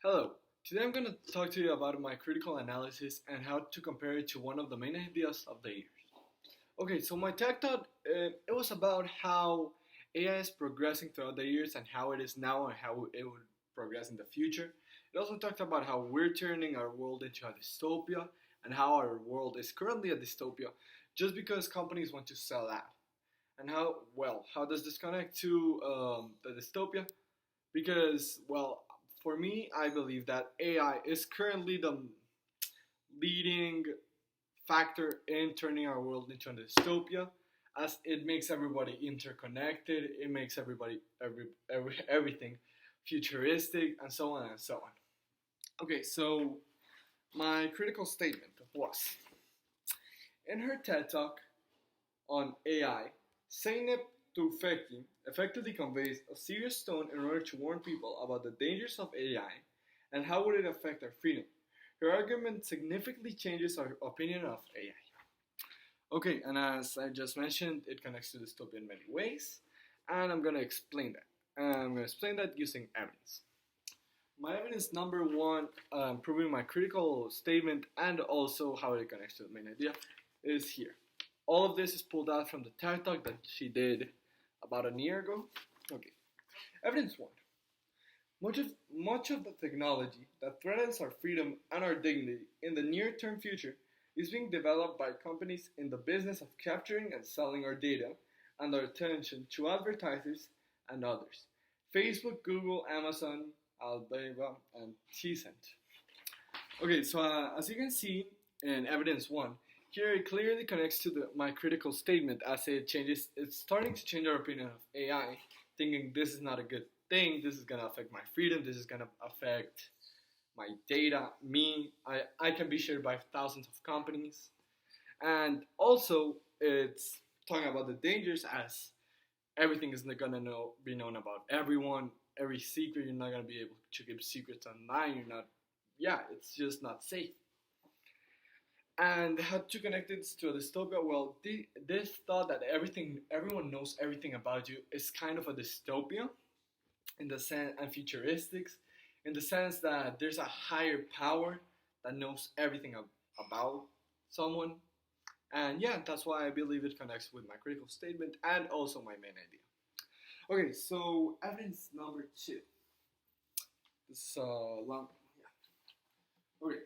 Hello. Today I'm going to talk to you about my critical analysis and how to compare it to one of the main ideas of the year. Okay, so my tech thought it was about how AI is progressing throughout the years and how it is now and how it would progress in the future. It also talked about how we're turning our world into a dystopia and how our world is currently a dystopia just because companies want to sell out. And how does this connect to the dystopia? Because, for me, I believe that AI is currently the leading factor in turning our world into a dystopia, as it makes everybody interconnected, it makes everything futuristic, and so on and so on. Okay, so my critical statement was in her TED talk on AI, Zeynep Tufekci effectively conveys a serious tone in order to warn people about the dangers of AI and how would it affect our freedom. Her argument significantly changes our opinion of AI. Okay, and as I just mentioned, it connects to dystopia in many ways, and I'm going to explain that. And I'm going to explain that using evidence. My evidence number one, proving my critical statement and also how it connects to the main idea, is here. All of this is pulled out from the TED Talk that she did about a year ago. Okay. Evidence 1. Much of the technology that threatens our freedom and our dignity in the near-term future is being developed by companies in the business of capturing and selling our data and our attention to advertisers and others. Facebook, Google, Amazon, Alibaba, and Tencent. Okay, so as you can see in evidence 1, here it clearly connects to my critical statement as it's starting to change our opinion of AI, thinking this is not a good thing, this is going to affect my freedom, this is going to affect my data, me, I can be shared by thousands of companies. And also, it's talking about the dangers as everything is not going to be known about everyone, every secret, you're not going to be able to keep secrets online, it's just not safe. And how to connect it to a dystopia? Well, this thought that everyone knows everything about you is kind of a dystopia, in the sense, and futuristics, in the sense that there's a higher power that knows everything about someone. And that's why I believe it connects with my critical statement and also my main idea. Okay, so evidence number 2. This is long. Yeah. Okay.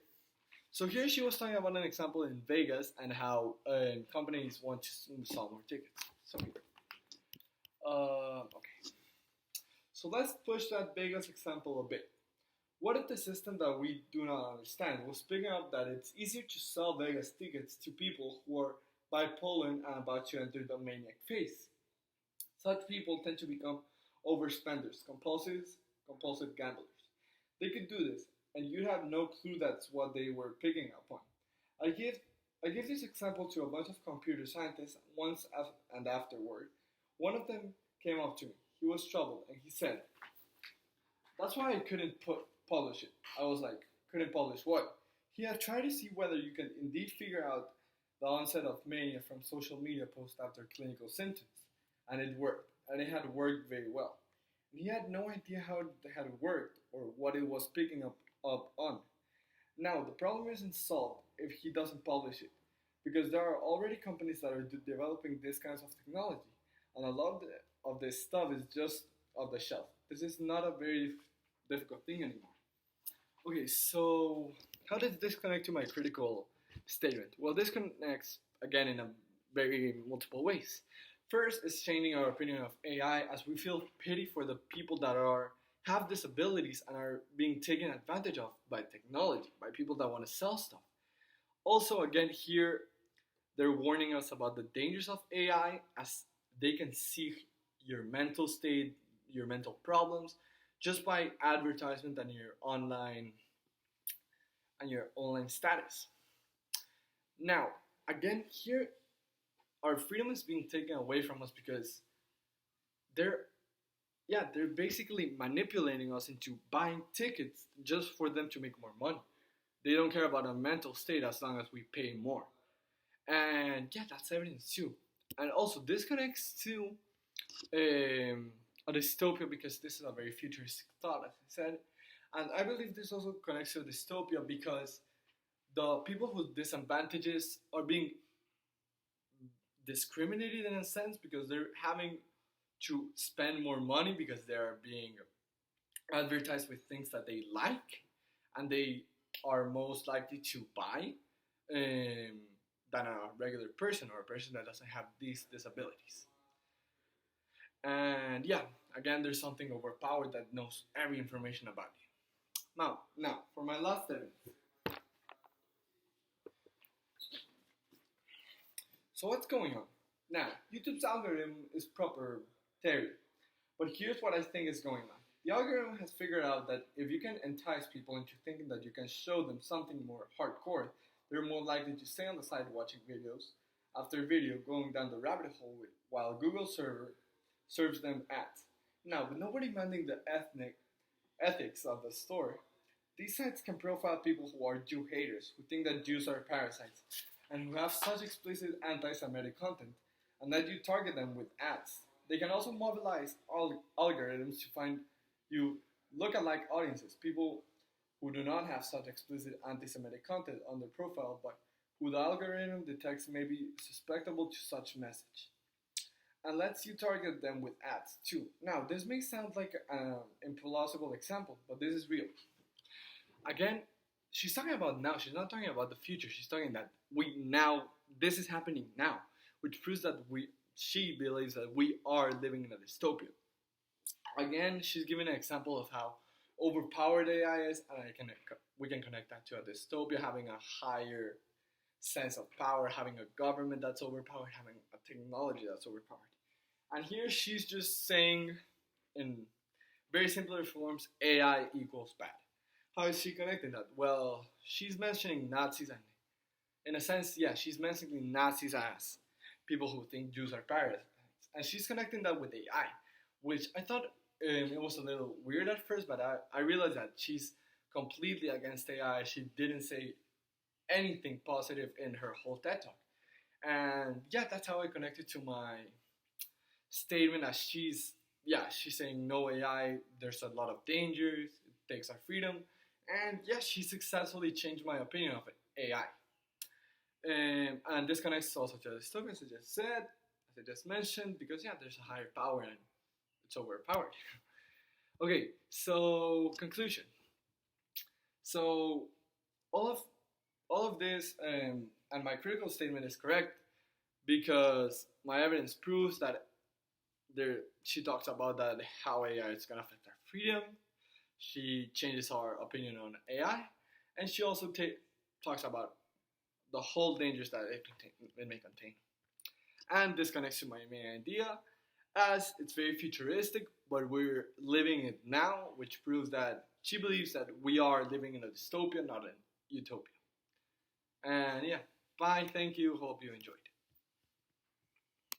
So here she was talking about an example in Vegas and how companies want to sell more tickets. So okay. So let's push that Vegas example a bit. What if the system that we do not understand was picking up that it's easier to sell Vegas tickets to people who are bipolar and about to enter the maniac phase? Such people tend to become overspenders, compulsive gamblers. They could do this, and you'd have no clue that's what they were picking up on. I give this example to a bunch of computer scientists once and afterward. One of them came up to me. He was troubled, and he said, "That's why I couldn't publish it." I was like, "Couldn't publish what?" He had tried to see whether you can indeed figure out the onset of mania from social media posts after clinical symptoms, and it worked, and it had worked very well. And he had no idea how it had worked or what it was picking up on. Now, the problem isn't solved if he doesn't publish it, because there are already companies that are developing this kinds of technology, and a lot of this stuff is just off the shelf. This is not a very difficult thing anymore. Okay, so how does this connect to my critical statement? Well, this connects again in a very multiple ways. First is changing our opinion of AI as we feel pity for the people that have disabilities and are being taken advantage of by technology, by people that want to sell stuff. Also, again, here they're warning us about the dangers of AI as they can see your mental state, your mental problems, just by advertisement and your online status. Now, again, here our freedom is being taken away from us because they're basically manipulating us into buying tickets just for them to make more money. They don't care about our mental state as long as we pay more. And that's evidence too. And also, this connects to a dystopia because this is a very futuristic thought, as I said. And I believe this also connects to dystopia because the people whose disadvantages are being discriminated in a sense because they're having to spend more money because they're being advertised with things that they like and they are most likely to buy um, than a regular person or a person that doesn't have these disabilities. And yeah, again, there's something overpowered that knows every information about you. Now, for my last statement. So what's going on? Now, YouTube's algorithm is proper theory, but here's what I think is going on. The algorithm has figured out that if you can entice people into thinking that you can show them something more hardcore, they're more likely to stay on the side watching videos after video going down the rabbit hole while Google server serves them ads. Now, with nobody minding the ethics of the store, these sites can profile people who are Jew haters, who think that Jews are parasites, and who have such explicit anti-Semitic content, and that you target them with ads. They can also mobilize algorithms to find you look-alike audiences, people who do not have such explicit anti-Semitic content on their profile, but who the algorithm detects may be susceptible to such message, and lets you target them with ads too. Now, this may sound like an implausible example, but this is real. Again, she's talking about now. She's not talking about the future. She's talking that this is happening now, which proves that she believes that we are living in a dystopia. Again, she's giving an example of how overpowered AI is, and we can connect that to a dystopia, having a higher sense of power, having a government that's overpowered, having a technology that's overpowered. And here she's just saying, in very simpler forms, AI equals bad. How is she connecting that? Well, she's mentioning Nazis, and in a sense, yeah, she's mentioning Nazis as people who think Jews are parasites. And she's connecting that with AI, which I thought it was a little weird at first, but I realized that she's completely against AI. She didn't say anything positive in her whole TED Talk. And yeah, that's how I connected to my statement as she's saying no AI, there's a lot of dangers, it takes our freedom. And yeah, she successfully changed my opinion of AI. And this connects also to the dystopia, as I just said, as I just mentioned, because yeah, there's a higher power and it's overpowered. Okay, so conclusion. So all of this and my critical statement is correct because my evidence proves that she talks about that how AI is gonna affect our freedom. She changes our opinion on AI, and she also talks about the whole dangers that it may contain. And this connects to my main idea, as it's very futuristic, but we're living it now, which proves that she believes that we are living in a dystopia, not a utopia. And yeah, bye, thank you, hope you enjoyed.